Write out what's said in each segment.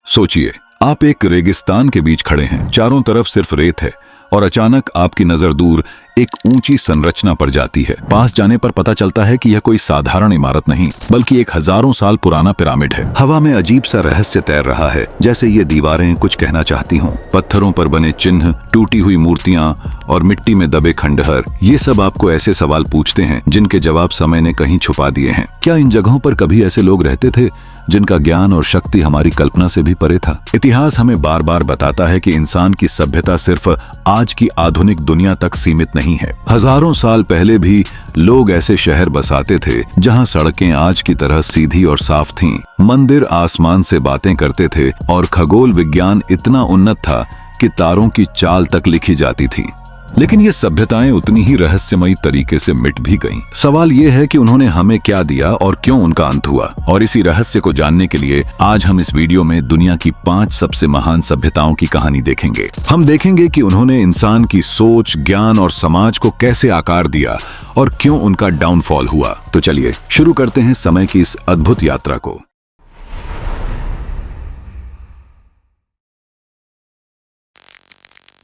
सोचिए, आप एक रेगिस्तान के बीच खड़े हैं, चारों तरफ सिर्फ रेत है और अचानक आपकी नजर दूर एक ऊंची संरचना पर जाती है। पास जाने पर पता चलता है कि यह कोई साधारण इमारत नहीं बल्कि एक हजारों साल पुराना पिरामिड है। हवा में अजीब सा रहस्य तैर रहा है, जैसे ये दीवारें कुछ कहना चाहती हों। पत्थरों पर बने चिन्ह, टूटी हुई मूर्तियां और मिट्टी में दबे खंडहर, ये सब आपको ऐसे सवाल पूछते हैं जिनके जवाब समय ने कहीं छुपा दिए हैं। क्या इन जगहों पर कभी ऐसे लोग रहते थे जिनका ज्ञान और शक्ति हमारी कल्पना से भी परे था? इतिहास हमें बार बार बताता है कि इंसान की सभ्यता सिर्फ आज की आधुनिक दुनिया तक सीमित नहीं है। हजारों साल पहले भी लोग ऐसे शहर बसाते थे जहां सड़कें आज की तरह सीधी और साफ थीं, मंदिर आसमान से बातें करते थे और खगोल विज्ञान इतना उन्नत था कि तारों की चाल तक लिखी जाती थी। लेकिन ये सभ्यताएं उतनी ही रहस्यमयी तरीके से मिट भी गईं। सवाल ये है कि उन्होंने हमें क्या दिया और क्यों उनका अंत हुआ। और इसी रहस्य को जानने के लिए आज हम इस वीडियो में दुनिया की 5 सबसे महान सभ्यताओं की कहानी देखेंगे। हम देखेंगे कि उन्होंने इंसान की सोच, ज्ञान और समाज को कैसे आकार दिया और क्यों उनका डाउनफॉल हुआ। तो चलिए शुरू करते हैं समय की इस अद्भुत यात्रा को।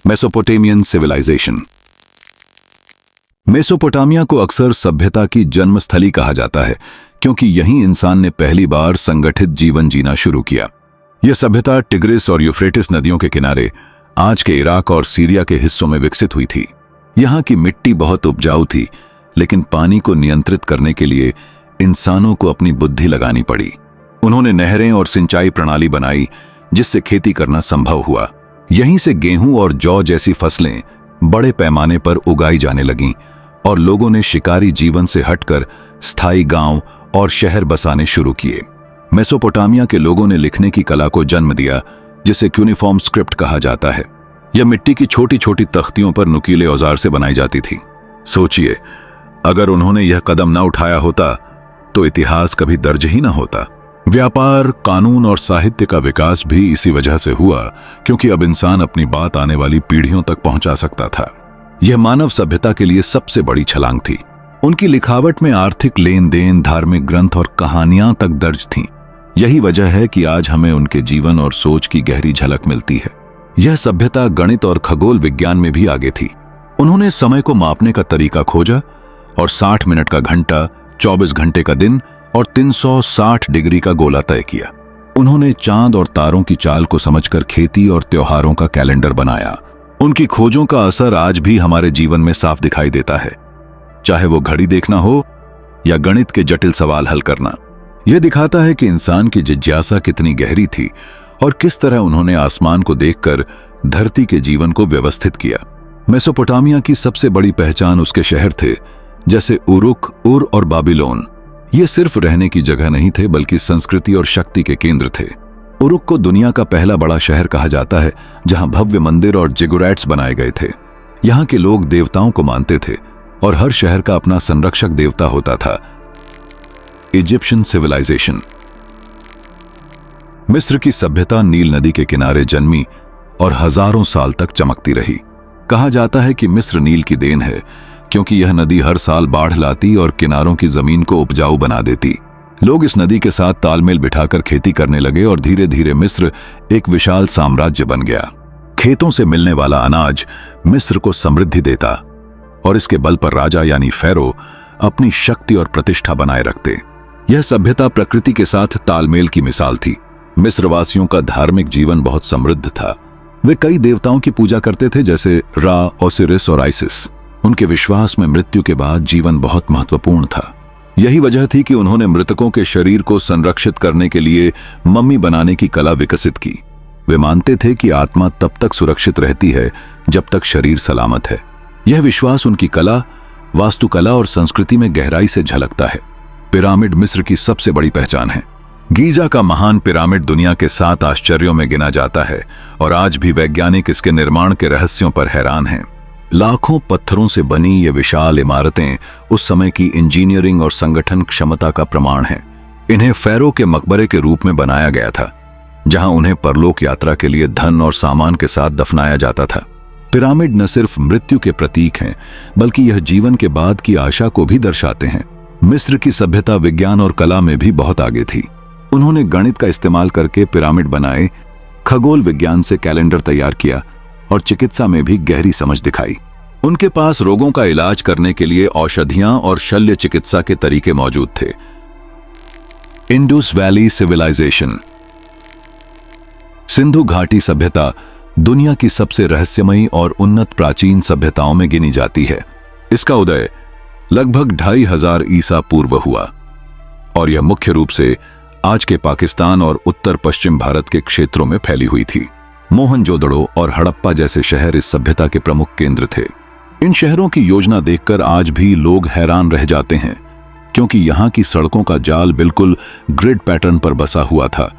Mesopotamian civilisation. मेसोपोटामिया को अक्सर सभ्यता की जन्मस्थली कहा जाता है क्योंकि यहीं इंसान ने पहली बार संगठित जीवन जीना शुरू किया। यह सभ्यता टिग्रिस और यूफ्रेटिस नदियों के किनारे आज के इराक और सीरिया के हिस्सों में विकसित हुई थी। यहाँ की मिट्टी बहुत उपजाऊ थी, लेकिन पानी को नियंत्रित करने के लिए इंसानों को अपनी बुद्धि लगानी पड़ी। उन्होंने नहरें और सिंचाई प्रणाली बनाई जिससे खेती करना संभव हुआ। यहीं से गेहूं और जौ जैसी फसलें बड़े पैमाने पर उगाई जाने लगीं और लोगों ने शिकारी जीवन से हटकर स्थायी गांव और शहर बसाने शुरू किए। मेसोपोटामिया के लोगों ने लिखने की कला को जन्म दिया, जिसे क्यूनिफॉर्म स्क्रिप्ट कहा जाता है। यह मिट्टी की छोटी छोटी तख्तियों पर नुकीले औजार से बनाई जाती थी। सोचिए, अगर उन्होंने यह कदम न उठाया होता तो इतिहास कभी दर्ज ही न होता। व्यापार, कानून और साहित्य का विकास भी इसी वजह से हुआ क्योंकि अब इंसान अपनी बात आने वाली पीढ़ियों तक पहुंचा सकता था। यह मानव सभ्यता के लिए सबसे बड़ी छलांग थी। उनकी लिखावट में आर्थिक लेन देन, धार्मिक ग्रंथ और कहानियां तक दर्ज थीं। यही वजह है कि आज हमें उनके जीवन और सोच की गहरी झलक मिलती है। यह सभ्यता गणित और खगोल विज्ञान में भी आगे थी। उन्होंने समय को मापने का तरीका खोजा और 60 मिनट का घंटा, 24 घंटे का दिन और 360 डिग्री का गोला तय किया। उन्होंने चांद और तारों की चाल को समझकर खेती और त्योहारों का कैलेंडर बनाया। उनकी खोजों का असर आज भी हमारे जीवन में साफ दिखाई देता है, चाहे वो घड़ी देखना हो या गणित के जटिल सवाल हल करना। यह दिखाता है कि इंसान की जिज्ञासा कितनी गहरी थी और किस तरह उन्होंने आसमान को देखकर धरती के जीवन को व्यवस्थित किया। मेसोपोटामिया की सबसे बड़ी पहचान उसके शहर थे, जैसे उरुक, उर और बाबिलोन। ये सिर्फ रहने की जगह नहीं थे बल्कि संस्कृति और शक्ति के केंद्र थे। उरुक को दुनिया का पहला बड़ा शहर कहा जाता है, जहां भव्य मंदिर और जिगुरैट्स बनाए गए थे। यहाँ के लोग देवताओं को मानते थे और हर शहर का अपना संरक्षक देवता होता था। Egyptian civilization. मिस्र की सभ्यता नील नदी के किनारे जन्मी और हजारों साल तक चमकती रही। कहा जाता है कि मिस्र नील की देन है क्योंकि यह नदी हर साल बाढ़ लाती और किनारों की जमीन को उपजाऊ बना देती। लोग इस नदी के साथ तालमेल बिठाकर खेती करने लगे और धीरे धीरे मिस्र एक विशाल साम्राज्य बन गया। खेतों से मिलने वाला अनाज मिस्र को समृद्धि देता और इसके बल पर राजा यानी फेरो अपनी शक्ति और प्रतिष्ठा बनाए रखते। यह सभ्यता प्रकृति के साथ तालमेल की मिसाल थी। मिस्रवासियों का धार्मिक जीवन बहुत समृद्ध था। वे कई देवताओं की पूजा करते थे, जैसे रा, ओसिरिस और आइसिस। उनके विश्वास में मृत्यु के बाद जीवन बहुत महत्वपूर्ण था। यही वजह थी कि उन्होंने मृतकों के शरीर को संरक्षित करने के लिए मम्मी बनाने की कला विकसित की। वे मानते थे कि आत्मा तब तक सुरक्षित रहती है जब तक शरीर सलामत है। यह विश्वास उनकी कला, वास्तुकला और संस्कृति में गहराई से झलकता है। पिरामिड मिस्र की सबसे बड़ी पहचान है। गीजा का महान पिरामिड दुनिया के 7 आश्चर्यों में गिना जाता है और आज भी वैज्ञानिक इसके निर्माण के रहस्यों पर हैरान हैं। लाखों पत्थरों से बनी ये विशाल इमारतें उस समय की इंजीनियरिंग और संगठन क्षमता का प्रमाण हैं। इन्हें फेरो के मकबरे के रूप में बनाया गया था, जहां उन्हें परलोक यात्रा के लिए धन और सामान के साथ दफनाया जाता था। पिरामिड न सिर्फ मृत्यु के प्रतीक हैं, बल्कि यह जीवन के बाद की आशा को भी दर्शाते हैं। मिस्र की सभ्यता विज्ञान और कला में भी बहुत आगे थी। उन्होंने गणित का इस्तेमाल करके पिरामिड बनाए खगोल विज्ञान से कैलेंडर तैयार किया और चिकित्सा में भी गहरी समझ दिखाई। उनके पास रोगों का इलाज करने के लिए औषधियां और शल्य चिकित्सा के तरीके मौजूद थे। Indus valley civilisation. सिंधु घाटी सभ्यता दुनिया की सबसे रहस्यमयी और उन्नत प्राचीन सभ्यताओं में गिनी जाती है। इसका उदय लगभग 2500 ईसा पूर्व हुआ और यह मुख्य रूप से आज के पाकिस्तान और उत्तर पश्चिम भारत के क्षेत्रों में फैली हुई थी। मोहनजोदड़ो और हड़प्पा जैसे शहर इस सभ्यता के प्रमुख केंद्र थे। इन शहरों की योजना देखकर आज भी लोग हैरान रह जाते हैं, क्योंकि यहाँ की सड़कों का जाल बिल्कुल ग्रिड पैटर्न पर बसा हुआ था,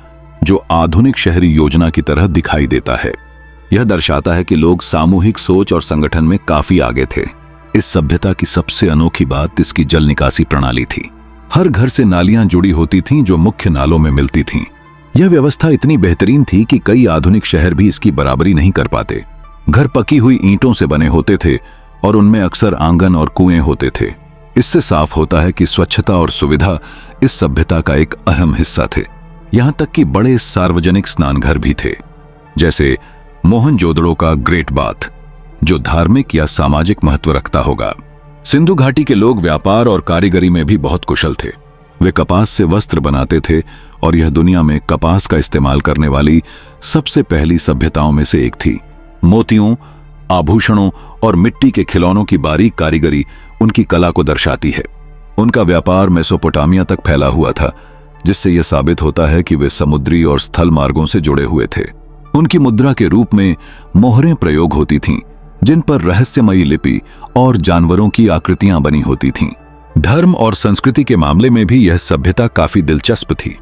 जो आधुनिक शहरी योजना की तरह दिखाई देता है। यह दर्शाता है कि लोग सामूहिक सोच और संगठन में काफी आगे थे। इस सभ्यता की सबसे अनोखी बात इसकी जल निकासी प्रणाली थी। हर घर से नालियां जुड़ी होती थीं जो मुख्य नालों में मिलती थीं। यह व्यवस्था इतनी बेहतरीन थी कि कई आधुनिक शहर भी इसकी बराबरी नहीं कर पाते। घर पकी हुई ईंटों से बने होते थे और उनमें अक्सर आंगन और कुएं होते थे। इससे साफ होता है कि स्वच्छता और सुविधा इस सभ्यता का एक अहम हिस्सा थे। यहां तक कि बड़े सार्वजनिक स्नानघर भी थे, जैसे मोहनजोदड़ो का ग्रेट बाथ, जो धार्मिक या सामाजिक महत्व रखता होगा। सिंधु घाटी के लोग व्यापार और कारीगरी में भी बहुत कुशल थे। वे कपास से वस्त्र बनाते थे और यह दुनिया में कपास का इस्तेमाल करने वाली सबसे पहली सभ्यताओं में से एक थी। मोतियों, आभूषणों और मिट्टी के खिलौनों की बारीक कारीगरी उनकी कला को दर्शाती है। उनका व्यापार मेसोपोटामिया तक फैला हुआ था, जिससे यह साबित होता है कि वे समुद्री और स्थल मार्गों से जुड़े हुए थे। उनकी मुद्रा के रूप में मोहरें प्रयोग होती थीं, जिन पर रहस्यमयी लिपि और जानवरों की आकृतियां बनी होती थीं। धर्म और संस्कृति के मामले में भी यह सभ्यता काफी दिलचस्प थी।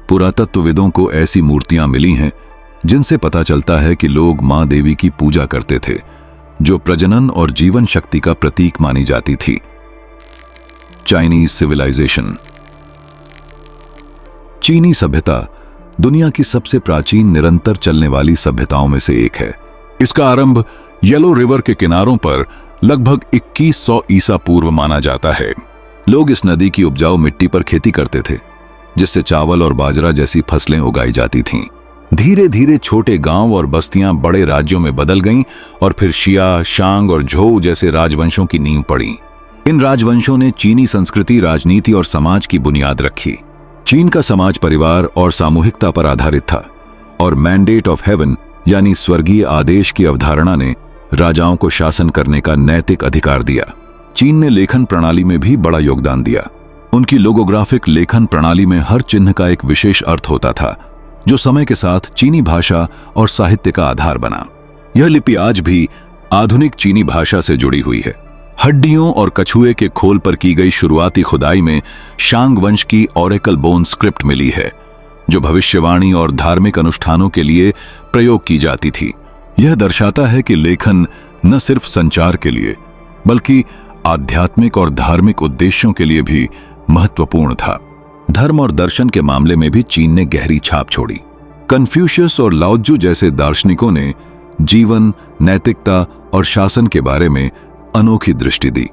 पुरातत्वविदों को ऐसी मूर्तियां मिली हैं जिनसे पता चलता है कि लोग मां देवी की पूजा करते थे, जो प्रजनन और जीवन शक्ति का प्रतीक मानी जाती थी। Chinese civilization. चीनी सभ्यता दुनिया की सबसे प्राचीन निरंतर चलने वाली सभ्यताओं में से एक है। इसका आरंभ येलो रिवर के किनारों पर लगभग 2100 ईसा पूर्व माना जाता है। लोग इस नदी की उपजाऊ मिट्टी पर खेती करते थे, जिससे चावल और बाजरा जैसी फसलें उगाई जाती थीं। धीरे धीरे छोटे गांव और बस्तियां बड़े राज्यों में बदल गईं और फिर शिया, शांग और झोउ जैसे राजवंशों की नींव पड़ी। इन राजवंशों ने चीनी संस्कृति, राजनीति और समाज की बुनियाद रखी। चीन का समाज परिवार और सामूहिकता पर आधारित था और मैंडेट ऑफ हेवन यानी स्वर्गीय आदेश की अवधारणा ने राजाओं को शासन करने का नैतिक अधिकार दिया। चीन ने लेखन प्रणाली में भी बड़ा योगदान दिया। उनकी लोगोग्राफिक लेखन प्रणाली में हर चिन्ह का एक विशेष अर्थ होता था, जो समय के साथ चीनी भाषा और साहित्य का आधार बना। यह लिपि आज भी आधुनिक चीनी भाषा से जुड़ी हुई है। हड्डियों और कछुए के खोल पर की गई शुरुआती खुदाई में शांग वंश की ऑरेकल बोन स्क्रिप्ट मिली है, जो भविष्यवाणी और धार्मिक अनुष्ठानों के लिए प्रयोग की जाती थी। यह दर्शाता है कि लेखन न सिर्फ संचार के लिए बल्कि आध्यात्मिक और धार्मिक उद्देश्यों के लिए भी महत्वपूर्ण था। धर्म और दर्शन के मामले में भी चीन ने गहरी छाप छोड़ी। कन्फ्यूशियस और लाओत्जू जैसे दार्शनिकों ने जीवन, नैतिकता और शासन के बारे में अनोखी दृष्टि दी।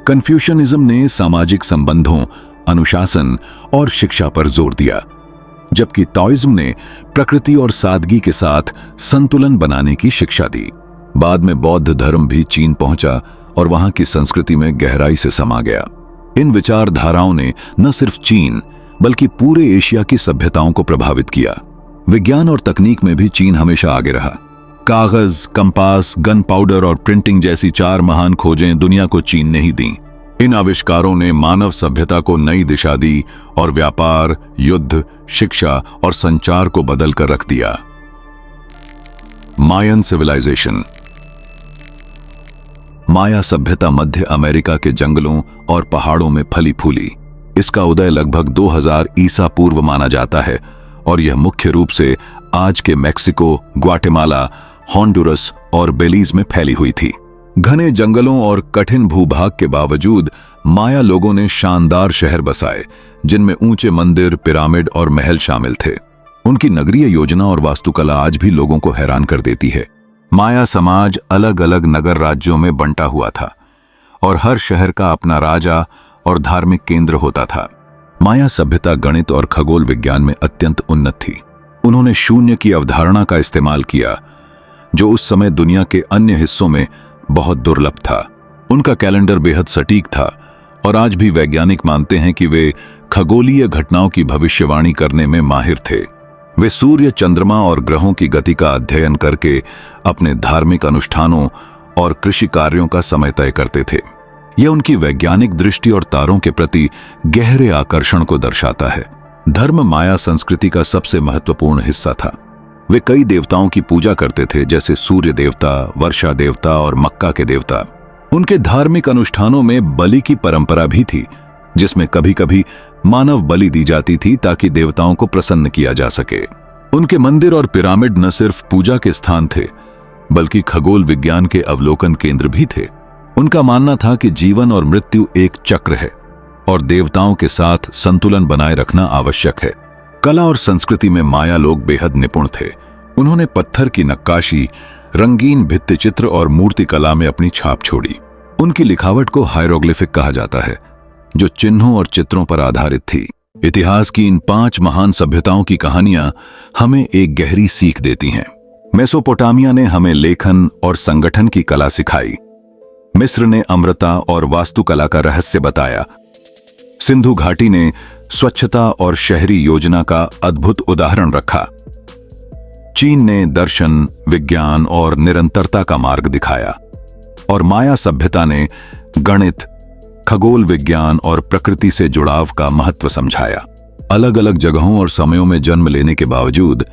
कन्फ्यूशियनिज्म ने सामाजिक संबंधों, अनुशासन और शिक्षा पर जोर दिया, जबकि ताओइज्म ने प्रकृति और सादगी के साथ संतुलन बनाने की शिक्षा दी। बाद में बौद्ध धर्म भी चीन पहुंचा और वहां की संस्कृति में गहराई से समा गया। इन विचारधाराओं ने न सिर्फ चीन बल्कि पूरे एशिया की सभ्यताओं को प्रभावित किया। विज्ञान और तकनीक में भी चीन हमेशा आगे रहा। कागज, कंपास, गन पाउडर और प्रिंटिंग जैसी 4 महान खोजें दुनिया को चीन ने ही दी। इन आविष्कारों ने मानव सभ्यता को नई दिशा दी और व्यापार, युद्ध, शिक्षा और संचार को बदल कर रख दिया। मायन सिविलाइजेशन। माया सभ्यता मध्य अमेरिका के जंगलों और पहाड़ों में फली फूली। इसका उदय लगभग 2000 ईसा पूर्व माना जाता है और यह मुख्य रूप से आज के मैक्सिको, ग्वाटेमाला, होंडुरस और बेलीज में फैली हुई थी। घने जंगलों और कठिन भूभाग के बावजूद माया लोगों ने शानदार शहर बसाए, जिनमें ऊंचे मंदिर, पिरामिड और महल शामिल थे। उनकी नगरीय योजना और वास्तुकला आज भी लोगों को हैरान कर देती है। माया समाज अलग अलग नगर राज्यों में बंटा हुआ था और हर शहर का अपना राजा और धार्मिक केंद्र होता था। माया सभ्यता गणित और खगोल विज्ञान में अत्यंत उन्नत थी। उन्होंने शून्य की अवधारणा का इस्तेमाल किया, जो उस समय दुनिया के अन्य हिस्सों में बहुत दुर्लभ था। उनका कैलेंडर बेहद सटीक था और आज भी वैज्ञानिक मानते हैं कि वे खगोलीय घटनाओं की भविष्यवाणी करने में माहिर थे। वे सूर्य, चंद्रमा और ग्रहों की गति का अध्ययन करके अपने धार्मिक अनुष्ठानों और कृषि कार्यों का समय तय करते थे। यह उनकी वैज्ञानिक दृष्टि और तारों के प्रति गहरे आकर्षण को दर्शाता है। धर्म माया संस्कृति का सबसे महत्वपूर्ण हिस्सा था। वे कई देवताओं की पूजा करते थे, जैसे सूर्य देवता, वर्षा देवता और मक्का के देवता। उनके धार्मिक अनुष्ठानों में बलि की परंपरा भी थी, जिसमें कभी कभी मानव बलि दी जाती थी ताकि देवताओं को प्रसन्न किया जा सके। उनके मंदिर और पिरामिड न सिर्फ पूजा के स्थान थे, बल्कि खगोल विज्ञान के अवलोकन केंद्र भी थे। उनका मानना था कि जीवन और मृत्यु एक चक्र है और देवताओं के साथ संतुलन बनाए रखना आवश्यक है। कला और संस्कृति में माया लोग बेहद निपुण थे। उन्होंने पत्थर की नक्काशी, रंगीन भित्तिचित्र और मूर्तिकला में अपनी छाप छोड़ी। उनकी लिखावट को हायरोग्लिफिक कहा जाता है, जो चिन्हों और चित्रों पर आधारित थी। इतिहास की इन 5 महान सभ्यताओं की कहानियां हमें एक गहरी सीख देती हैं। मेसोपोटामिया ने हमें लेखन और संगठन की कला सिखाई। मिस्र ने अमृता और वास्तुकला का रहस्य बताया। सिंधु घाटी ने स्वच्छता और शहरी योजना का अद्भुत उदाहरण रखा। चीन ने दर्शन, विज्ञान और निरंतरता का मार्ग दिखाया। और माया सभ्यता ने गणित, खगोल विज्ञान और प्रकृति से जुड़ाव का महत्व समझाया। अलग अलग जगहों और समयों में जन्म लेने के बावजूद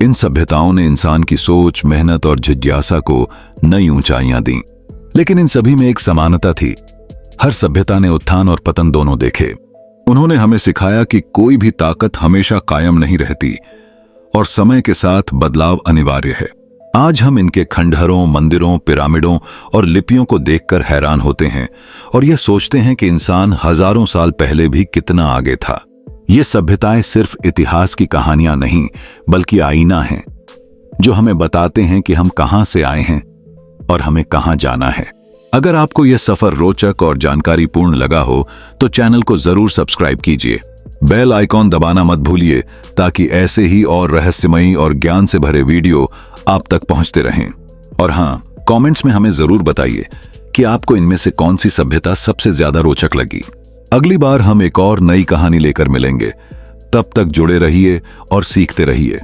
इन सभ्यताओं ने इंसान की सोच, मेहनत और जिज्ञासा को नई ऊंचाइयां दी। लेकिन इन सभी में एक समानता थी। हर सभ्यता ने उत्थान और पतन दोनों देखे। उन्होंने हमें सिखाया कि कोई भी ताकत हमेशा कायम नहीं रहती और समय के साथ बदलाव अनिवार्य है। आज हम इनके खंडहरों, मंदिरों, पिरामिडों और लिपियों को देखकर हैरान होते हैं और यह सोचते हैं कि इंसान हजारों साल पहले भी कितना आगे था। ये सभ्यताएं सिर्फ इतिहास की कहानियां नहीं, बल्कि आईना हैं, जो हमें बताते हैं कि हम कहां से आए हैं और हमें कहां जाना है। अगर आपको यह सफर रोचक और जानकारीपूर्ण लगा हो तो चैनल को जरूर सब्सक्राइब कीजिए। बेल आइकॉन दबाना मत भूलिए ताकि ऐसे ही और रहस्यमयी और ज्ञान से भरे वीडियो आप तक पहुंचते रहें। और हाँ, कमेंट्स में हमें जरूर बताइए कि आपको इनमें से कौन सी सभ्यता सबसे ज्यादा रोचक लगी। अगली बार हम एक और नई कहानी लेकर मिलेंगे। तब तक जुड़े रहिए और सीखते रहिए।